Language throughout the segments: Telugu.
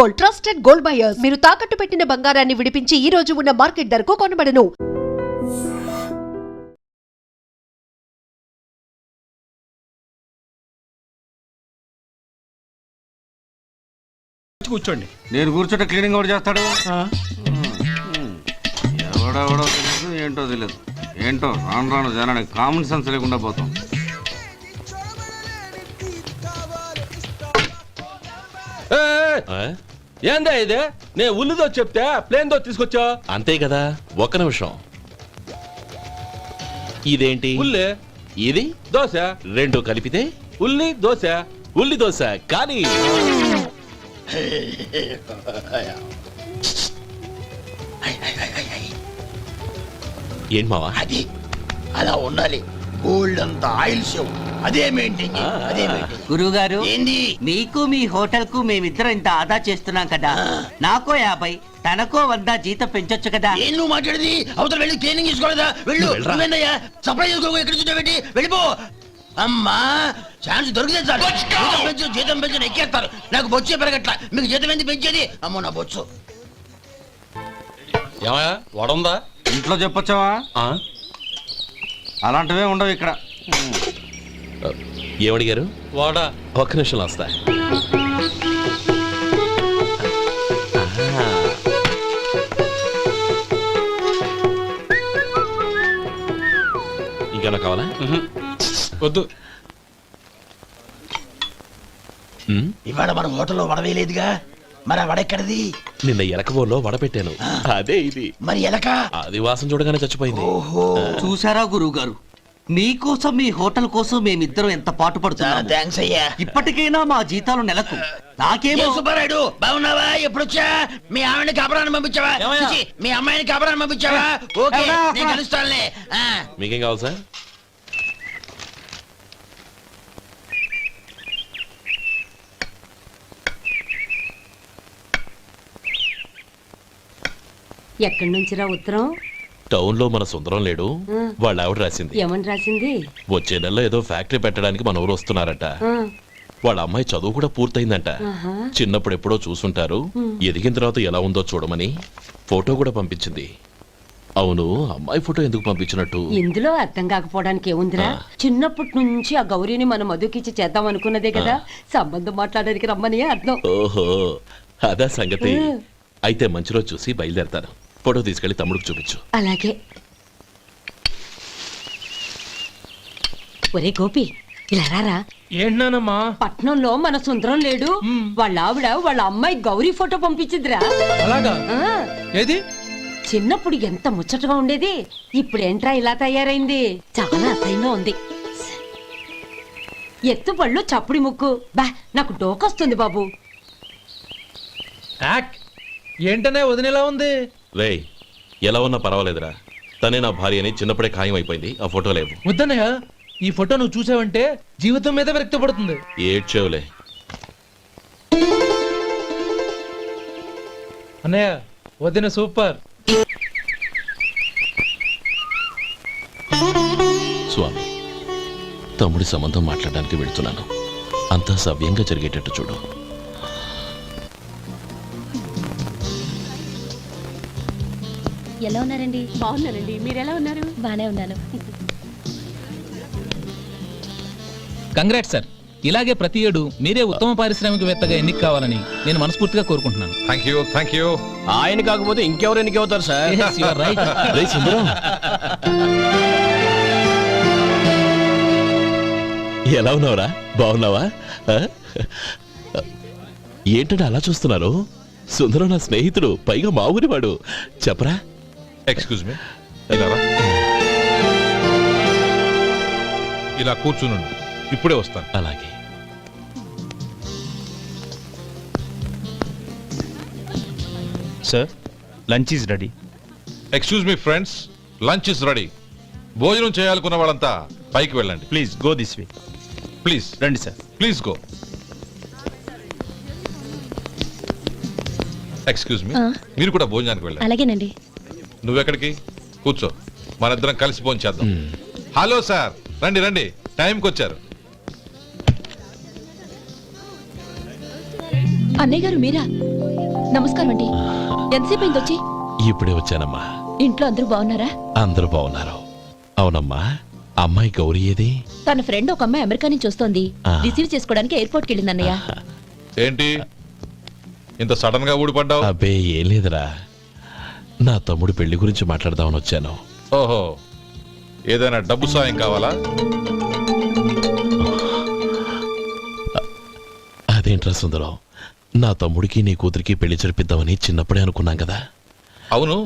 Gold, trusted gold buyers. మీరు తాకట్టు పెట్టిన బంగారాన్ని విడిపించి ఈ రోజు ఉన్న మార్కెట్ ధరకు కొనబడను. కూర్చోండి. నేను కూర్చుంటే క్లీనింగ్ కూడా చేస్తాడు. ఎవడెవడో తెలియదు, ఏంటో తెలియదు. ఏంటో రాను రాను జనానికి కామన్ సెన్స్ లేకుండా పోతాం. ఏందా ఇదే? నేను ఉల్లిదో చెప్తే ప్లేన్ దో తీసుకొచ్చా అంతే కదా. ఒక్క నిమిషం. ఇదేంటి? ఉల్లి. ఇది దోశ. రెండు కలిపితే ఉల్లి దోశ. ఉల్లి దోశ. కానీ ఏం మావా అది అలా ఉండాలి. గోల్డ్ అంత ఆయిల్ షో అదే మెయింటైన్ అదే మెయింటైన్. గురువుగారు, ఏంది? మీకు మీ హోటల్ కు మేమిద్దరం ఇంత ఆదా చేస్తున్నాం కదా, నాకో 50 తనకో 100 జీతం పెంచొచ్చు కదా. ఏం నువ్వు మాట్లాడేది? అవతల వెళ్ళి ట్రైనింగ్ తీసుకోలేదా? వెళ్ళు. నువ్వేందయ్యా సప్లై చేసుకో, ఎక్కడ చూడబెట్టి వెళ్ళిపో. అమ్మా ఛాన్స్ దొరికితే చాలు. జీతం పెంచు ఎక్కేస్తారు. నాకు బొచ్చే పెరగట్ల. మీకు జీతం ఎందుకు పెంచేది? అమ్మో నా బొచ్చు. ఏమయ్యా వడుందా? ఇంట్లో చెప్పొచ్చావా? అలాంటివే ఉండవు ఇక్కడ. ఏమడిగారు? వాడా. ఒక్క నిమిషం వస్తా. ఇంకేనా కావాలా? వద్దు. ఇవాళ మన హోటల్లో వడవేయలేదుగా, మరి ఆ వడెక్కడిది? నిన్న ఎలకబోల్లో వడ పెట్టాను. అదే ఇది. మరి ఎలక? అది వాసన చూడగానే చచ్చిపోయింది. ఓహో, చూసారా గురువు గారు, మీకోసం మీ హోటల్ కోసం మేమిద్దరం ఎంత పాటు పడుతున్నాం. థాంక్స్ అయ్యా. ఇప్పటికైనా మా జీతాలు నెలకు నాకేమో. సుబ్బారాయుడు బాగున్నావా? ఎప్పుడొచ్చా? మీ ఆవిడని కాపురాన్ని పంపించావా? చిచి, మీ అమ్మాయిని కాపురాన్ని పంపించావా? ఓకే, నేను కలుస్తానులే. మీకేం కావాలి సార్? ఎక్కడి నుంచిరా ఉత్తరం? టౌన్ లో మన సుందరం లేడు, వాళ్ళ ఆవిడ రాసింది. ఏమని రాసింది? వచ్చే నెలలో ఏదో ఫ్యాక్టరీ పెట్టడానికి మన ఊరు వస్తున్నారట. వాళ్ళ అమ్మాయి చదువు కూడా పూర్తయిందంట. చిన్నప్పుడు ఎప్పుడో చూసుంటారు, ఎదిగిన తర్వాత ఎలా ఉందో చూడమని ఫోటో కూడా పంపించింది. అవును, అమ్మాయి ఫోటో ఎందుకు పంపించినట్టు? ఇందులో అర్థం కాకపోవడానికి ఏముందిరా? చిన్నప్పటి నుంచి ఆ గౌరీని మనం మధుకిచ్చి చేద్దాం అనుకున్నదే కదా, సంబంధం మాట్లాడడానికి రమ్మని అర్థం. ఓహో, అదా సంగతి. అయితే మంచి రోజు చూసి బయలుదేరతాను. ఫోటో తీసుకెళ్లి తమ్ముడికి చూపించు. అలాగే. ఒరే గోపి, ఇలా రారా. ఏంటన్నానమ్మా? పట్నంలో మన సుందరం లేడు, వాళ్ళ ఆవిడ వాళ్ళ అమ్మాయి గౌరీ ఫోటో పంపించిద్రా. అలాగా? ఏది? చిన్నప్పుడు ఎంత ముచ్చటగా ఉండేది, ఇప్పుడేంట్రా ఇలా తయారైంది? చాలా అసహ్యంగా ఉంది. ఎత్తు పళ్ళు చప్పుడి ముక్కు, బా నాకు డోకొస్తుంది బాబు. ఏంటనే వదినేలా ఉంది? రేయ్, ఎలా ఉన్నా పర్వాలేదురా. తనే నా భార్య అని చిన్నప్పుడే ఖాయం అయిపోయింది. ఆ ఫోటో లేవు. వద్దన్నయ్య, ఈ ఫోటో నువ్వు చూసావంటే జీవితం మీద వ్యక్తపడుతుంది. ఏడ్చేవులే. అన్నయ్య, వదిన సూపర్. స్వామి, తమ్ముడి సంబంధం మాట్లాడడానికి వెళ్తున్నాను. అంతా సవ్యంగా జరిగేటట్టు చూడు. ఎలా ఉన్నారండి? బాగున్నానండి, మీరెలా ఉన్నారు? బానే ఉన్నాను. Congrats sir. ఇలాగే ప్రతి ఏడు మీరే ఉత్తమ పారిశ్రామికవేత్తగా ఎన్నిక కావాలని నేను మనస్ఫూర్తిగా కోరుకుంటున్నాను. Thank you. ఆయన కాకపోతే ఇంకెవరు ఎన్నిక అవుతారు సార్? రేయ్ సుందరం, ఎలా ఉన్నావురా? బాగున్నావా? ఏంటంటే అలా చూస్తున్నారు? సుందరం నా స్నేహితుడు, పైగా మా ఊరివాడు. చెప్పరా? ఎక్స్క్యూజ్ మీ, ఇలా కూర్చున్నాను, ఇప్పుడే వస్తాను. అలాగే. Sir, lunch is ready. Excuse me friends, lunch is ready. భోజనం చేయాలనుకున్న వాళ్ళంతా పైకి వెళ్ళండి. Please go this way. Please రండి sir. Please go. Excuse me, మీరు కూడా భోజనానికి వెళ్ళండి. అలాగేనండి. నువ్వెక్కడికి? కూర్చో, మనిద్దరం కలిసి భోజనం చేద్దాం. హలో సార్, రండి రండి, టైంకి వచ్చారు. అన్నయ్య గారు మీరా? నమస్కారం అండి. ఎంతసేపు అయింది వచ్చి? ఇప్పుడే వచ్చానమ్మా. ఇంట్లో అందరూ బాగున్నారా? అందరూ బాగున్నారు. అవునమ్మా, అమ్మాయి గౌరీ ఏది? తన ఫ్రెండ్ ఒక అమ్మాయి అమెరికా నుంచి వస్తోంది. రిసీవ్ చేసుకోవడానికి ఎయిర్పోర్ట్ కి వెళ్ళింది అన్నయ్య. ఏంటి ఇంత సడన్ గా ఊడిపడ్డావు? అబ్బే ఏం లేదురా, నా తమ్ముడు పెళ్లి గురించి మాట్లాడదామని వచ్చాను. ఓహో, ఏదైనా డబ్బు సాయం కావాలా? అదేంట్రా సుందరం, నా తమ్ముడికి నీ కూతురికి పెళ్లి జరిపిద్దామని చిన్నప్పుడే అనుకున్నాం కదా. అవును,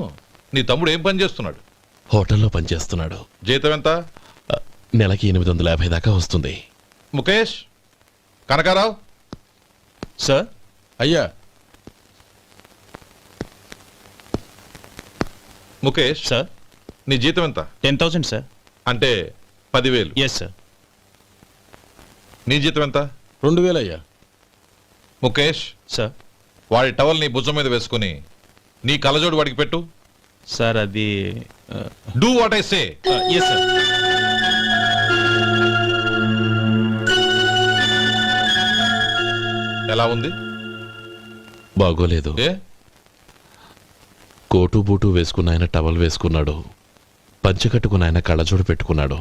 నీ తమ్ముడు ఏం పని చేస్తున్నాడు? హోటల్లో పనిచేస్తున్నాడు. జీతం ఎంత? నెలకి 850 దాకా వస్తుంది. ముఖేష్, కనకారావు. సార్. అయ్యా ముఖేష్ సార్. నీ జీతం ఎంత? 10,000 సార్. అంటే 10,000. Yes sir. నీ జీతం ఎంత? 2,000 అయ్యా. ముఖేష్, సార్. వాడి టవల్ నీ భుజం మీద వేసుకుని నీ కళ్ళజోడు వాడికి పెట్టు. సార్ అది do what I say. Yes sir. ఎలా ఉంది? బాగోలేదు. ఏ? కోటు బూటు వేసుకున్న ఆయన టవల్ వేసుకున్నాడు, పంచె కట్టుకున్న ఆయన కళ్ళజోడు పెట్టుకున్నాడు.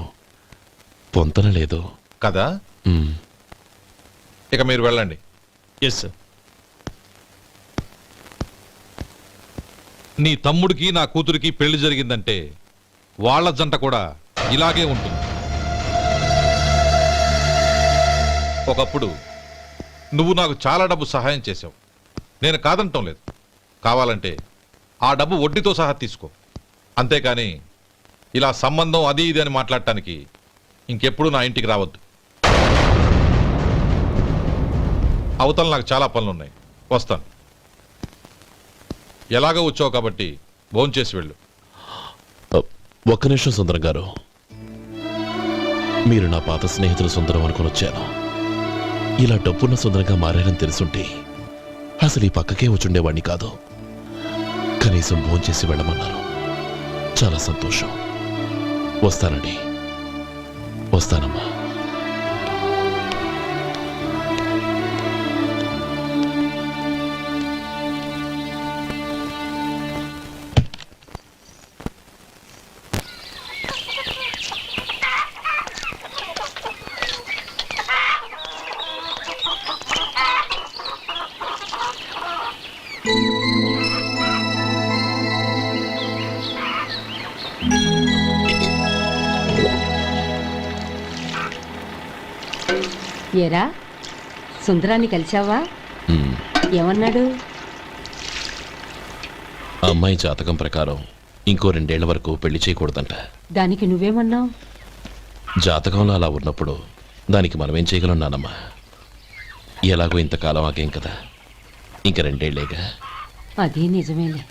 పొంతన లేదు కదా. ఇక మీరు వెళ్ళండి. Yes sir. నీ తమ్ముడికి నా కూతురికి పెళ్లి జరిగిందంటే వాళ్ళ జంట కూడా ఇలాగే ఉంటుంది. ఒకప్పుడు నువ్వు నాకు చాలా డబ్బు సహాయం చేశావు, నేను కాదంటం లేదు. కావాలంటే ఆ డబ్బు వడ్డీతో సహా తీసుకో. అంతేకాని ఇలా సంబంధం అది ఇది అని మాట్లాడటానికి ఇంకెప్పుడు నా ఇంటికి రావద్దు. అవతల నాకు చాలా పనులున్నాయి, వస్తాను. ఎలాగో వచ్చావు కాబట్టి భోంచేసి వెళ్ళు. ఒక్క నిమిషం సుందరం గారు, మీరు నా పాత స్నేహితులు సుందరం అనుకుని వచ్చాను. ఇలా డబ్బున్న సుందరంగా మారారని తెలుసుంటే అసలు ఈ పక్కకే వచ్చుండేవాడిని కాదు. కనీసం భోంచేసి వెళ్ళమన్నారు, చాలా సంతోషం. వస్తానండి. వస్తానమ్మా. ఏరా, సుందరాన్ని కలిశావా? ఏమన్నాడు? అమ్మాయి జాతకం ప్రకారం ఇంకో 2 ఏళ్ల వరకు పెళ్లి చేయకూడదంట. దానికి నువ్వేమన్నావు? జాతకంలో అలా ఉన్నప్పుడు దానికి మనమేం చేయగలం నానమ్మా? ఎలాగో ఇంతకాలం ఆగేం కదా, ఇంక 2 ఏళ్లేగా. అది నిజమేలే.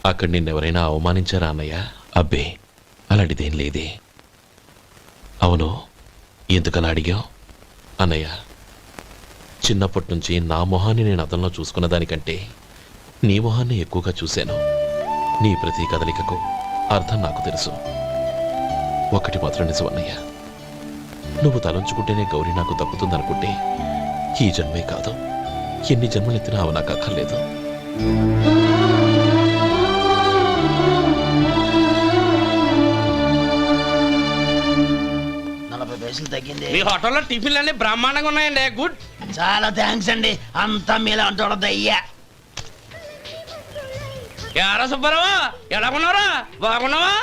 అక్కడ నిన్నెవరైనా అవమానించారా అన్నయ్య? అబ్బే, అలాంటిదేం లేదే. అవును, ఎందుకలా అడిగావు? అన్నయ్య, చిన్నప్పటి నుంచి నా మొహాన్ని నేను అద్దంలో చూసుకున్న దానికంటే నీ మొహాన్ని ఎక్కువగా చూశాను. నీ ప్రతి కదలికకు అర్థం నాకు తెలుసు. ఒకటి మాత్రం నిజం అన్నయ్య, నువ్వు తలంచుకుంటేనే గౌరీ నాకు దక్కుతుందనుకుంటే ఈ జన్మే కాదు, ఎన్ని జన్మలెత్తినా అవి నాకు అక్కర్లేదు. 40 పైసలు తగ్గింది. మీ హోటల్లో టిఫిన్లు అన్ని బ్రహ్మాండంగా ఉన్నాయండి. గుడ్. చాలా థ్యాంక్స్ అండి. అంతా మీలా అంటాడు అయ్యా. యారా సుబ్బారావు, ఎలా ఉన్నారా? బాగున్నావా?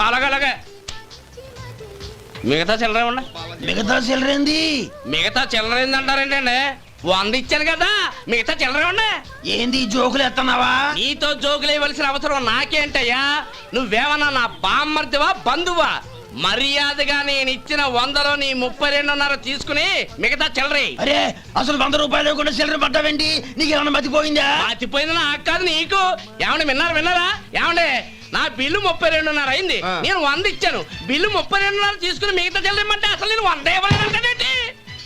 అలాగే మిగతా చిల్లర ఉన్నా. మిగతా చిల్లరేంది? మిగతా చిల్లర ఏందంటారేంటండి? 100 ఇచ్చాను కదా, మిగతా చిల్లర ఉన్నా. ఏంది జోకులు ఎత్తన్నావా? నీతో జోకులు ఇవ్వాల్సిన అవసరం నాకేంటయ్యా? నువ్వేమన్నా నా బామ్మర్దివా, బంధువా? మర్యాదగా నేను ఇచ్చిన 100లో నీ 32.5 తీసుకుని మిగతా చిల్లరే. అరే, అసలు 100 రూపాయలు కూడా చిల్లర పడ్డావేంటి? నీకేమన్నా మతిపోయిందా? మతిపోయింది నాకు కాదు, నీకు. ఏమండి విన్నారా? ఏమండి, నా బిల్లు 32.5 అయింది, నేను 100 ఇచ్చాను. బిల్లు 32.5 తీసుకుని మిగతా చిల్లరమంటే అసలు నేను 100 ఇవ్వలేదంటే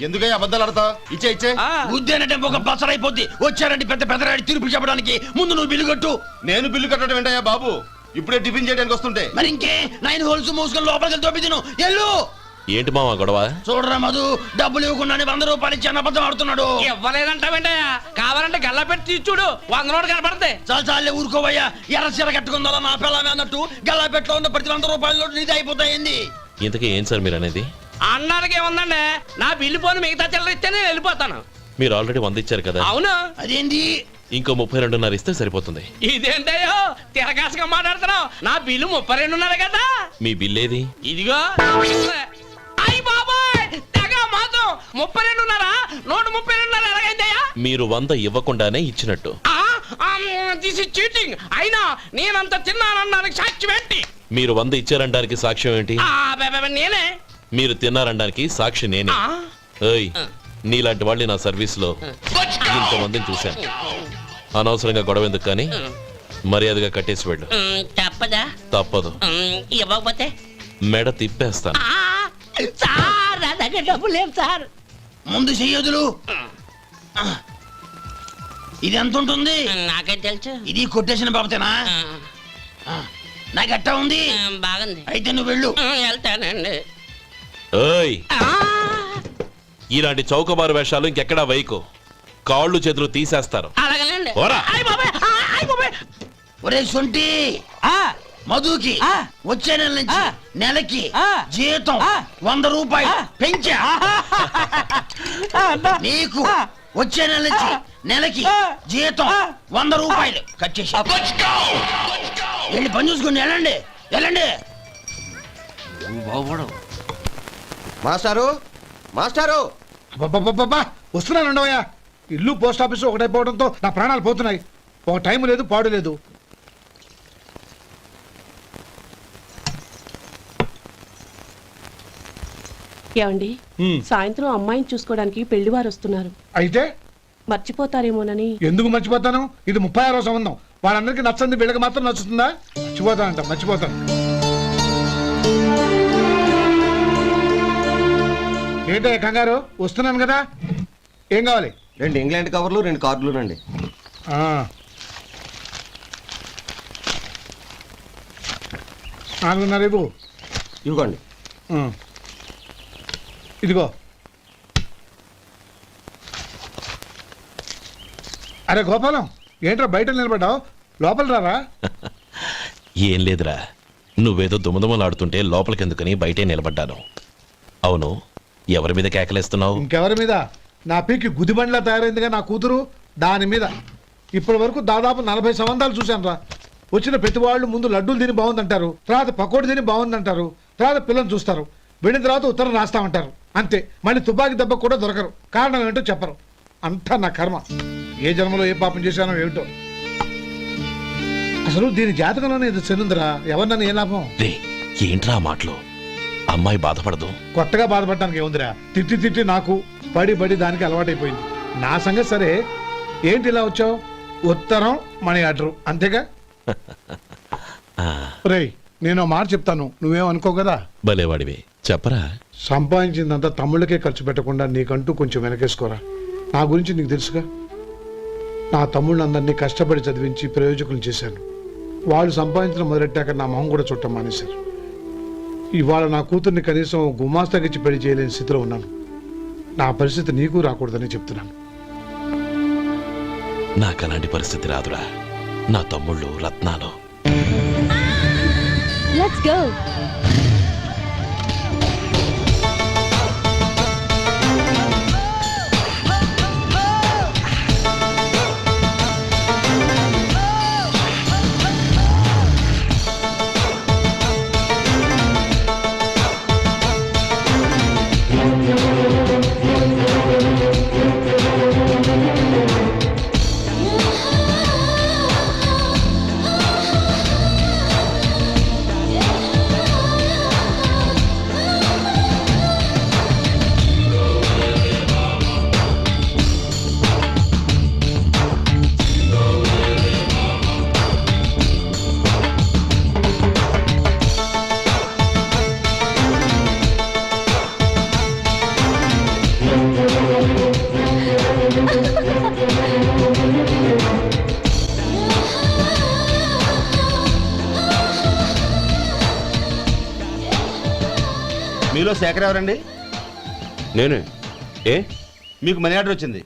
ఎందుకయ్యా అబద్ధాలు ఆడతావు? ఇచ్చే ఇచ్చే. ఉద్యానంటే ఒక బసరైపోద్ది. వచ్చారంటే పెద్ద పెద్దరాడి తీర్పు చెప్పడానికి ముందు నువ్వు బిల్లు కట్టు. నేను బిల్లు కట్టడం ఏంటయ్యా బాబు? ఇప్పుడే టిఫిన్ చేయడానికి వస్తుంటే. మరి ఇంకే 9 హోల్స్ మూసుకొని లోపలికి తోపి తిను. ఎల్లు. ఏంటి మావా గొడవ? చూడరా మధు, డబ్బులు ఇవ్వకుండానే 100 రూపాయలు ఇచ్చి అబద్ధం ఆడుతున్నాడు. ఇవ్వలేదంటావేంటయ్యా? కావాలంటే గల్లా పెట్టి తీసి చూడు, 100 నోటు కనపడతాయి. చాలే ఊరుకోవయ్యా. ఎర్ర చీర కట్టుకుందా నా పిల్లమే అన్నట్టు గల్లాపెట్లో ఉన్న ప్రతి 100 రూపాయలు నీది అయిపోతాయింది. ఇంతకీ ఏం సార్ మీరు అనేది? అన్నానికి ఏముందండి, నా బిల్లు పోను మిగతా చిల్లర ఇస్తే నేను వెళ్ళిపోతాను. మీరు ఆల్రెడీ 100 ఇచ్చారు కదా. అవును. అదేంటి? ఇంకో 32.5 ఇస్తే సరిపోతుంది. ఇదేంటయ్యో తిరగాసుగా మాట్లాడుతున్నావు? నా బిల్లు 32.5 కదా. మీ బిల్ ఏది? ఇదిగో. అయ్య బాబాయ్, తెగ మాతో 32.5 132.5 ఎలాగైందయ్యా? మీరు 100 ఇవ్వకుండానే ఇచ్చినట్టు. This is cheating. అయినా నేనంత తిన్నానన్నానికి సాక్ష్యం ఏంటి? మీరు 100 ఇచ్చారనడానికి సాక్ష్యం ఏంటి? నేనే. మీరు తిన్నారనడానికి సాక్షి నేనే. ఏయ్, నీలాంటి వాళ్ళని నా సర్వీస్ లో ఇంతమందిని చూశాను. అనవసరంగా గొడవ ఎందుకు కానీ మర్యాదగా కట్టేసి వెళ్ళు. తప్పదా? తప్పదు. ఇవ్వకపోతే మెడ తిప్పేస్తాను. సార్ నా దగ్గర డబ్బు లేవు సార్. ముందు చెయ్యదులు. ఇది ఎంత ఉంటుంది? నాకేం తెలుసు. ఇది కొట్టేసిన బాబతేనా? నాకు ఎట్టా ఉంది? బాగుంది. అయితే నువ్వు వెళ్ళు. వెళ్తానండి. ఏయ్, ఇలాంటి చౌకబారు వేషాలు ఇంకెక్కడా వైకు. కాళ్ళు చేతులు తీసేస్తారు. అలాగేనండి. పోరా. ఒరే సొంటి, మధుకి వచ్చే నెల నుంచి నెలకి జీతం 100 రూపాయలు పెంచా. నీకు వచ్చే నెల నుంచి నెలకి జీతం 100 రూపాయలు కట్ చేసి వెళ్ళి పని చూసుకుని వెళ్ళండి వెళ్ళండి. మాస్టారు, మాస్టారు. వస్తున్నాను ఉండవయ్యా. ఇల్లు పోస్ట్ ఆఫీసు ఒకటైపోవడంతో నా ప్రాణాలు పోతున్నాయి. ఒక టైం లేదు, పాడు లేదు. ఏమండి, సాయంత్రం అమ్మాయిని చూసుకోవడానికి పెళ్లివారు వస్తున్నారు. అయితే మర్చిపోతారేమోనని. ఎందుకు మర్చిపోతాను? ఇది 36వ సంబంధం. వాళ్ళందరికీ నచ్చంది వీళ్ళకి మాత్రం నచ్చుతుందా? మర్చిపోతానంట, మర్చిపోతాను. ఏంటో కంగారు? వస్తున్నాను కదా. ఏం కావాలి? 2 ఇంగ్లాండ్ కవర్లు, 2 కార్డులు రండి. నాలుగున్నర ఇవ్వండి. ఇదిగో. అరే గోపాలం, ఏంట్రా బయట నిలబడ్డావు? లోపల రారా. ఏం లేదురా, నువ్వేదో దుమదుమలాడుతుంటే లోపలికెందుకని బయటే నిలబడ్డాను. అవును, ఎవరి మీద కేకలేస్తున్నావు? ఇంకెవరి మీద? నా పీకి గుదిబండ్లా తయారైందిగా నా కూతురు, దాని మీద. ఇప్పటి వరకు దాదాపు 40 సంబంధాలు చూశాను రా. వచ్చిన ప్రతి వాళ్ళు ముందు లడ్డూలు తిని బాగుందంటారు, తర్వాత పకోడి తిని బాగుందంటారు, తర్వాత పిల్లలు చూస్తారు, వెళ్ళిన తర్వాత ఉత్తరం రాస్తామంటారు. అంతే. మళ్ళీ తుపాకి దెబ్బ కూడా దొరకరు. కారణం ఏంటో చెప్పరు. అంతా నా కర్మ. ఏ జన్మలో ఏ పాపం చేశానో ఏమిటో. అసలు దీని జాతకంలోనే ఇది చెందుందిరా. ఎవరినన్నా ఏ లాభం? ఏంట్రా మాటలు? అమ్మాయి బాధపడదు. కొత్తగా బాధపడటానికి ఏముందిరా? తిట్టి తిట్టి నాకు పడి పడి దానికి అలవాటైపోయింది. నా సంగతి సరే, ఏంటి ఇలా వచ్చావు? ఉత్తరం, మనీ ఆర్డర్, అంతేగా? రేయ్, నేను మాట చెప్తాను, నువ్వేం అనుకో కదా. భలేవాడివి, చెప్పరా. సంపాదించిందంతా తమ్ముళ్ళకే ఖర్చు పెట్టకుండా నీకంటూ కొంచెం వెనకేసుకోరా. నా గురించి నీకు తెలుసుగా. నా తమ్ముళ్ళందరినీ కష్టపడి చదివించి ప్రయోజకులు చేశాను. వాళ్ళు సంపాదించడం మొదలెట్టాక నా మొహం కూడా చుట్టం మానేశారు. ఇవాళ నా కూతుర్ని కనీసం గుమాస్తాకిచ్చి పెళ్లి చేయలేని స్థితిలో ఉన్నాను. నా పరిస్థితి నీకు రాకూడదని చెప్తున్నాను. నాకు అలాంటి పరిస్థితి రాదురా. నా తమ్ముళ్ళు రత్నాలు. Let's go. మీలో శేఖర్ ఎవరండి? నేనే. ఏ మీకు మనీ ఆర్డర్ వచ్చింది.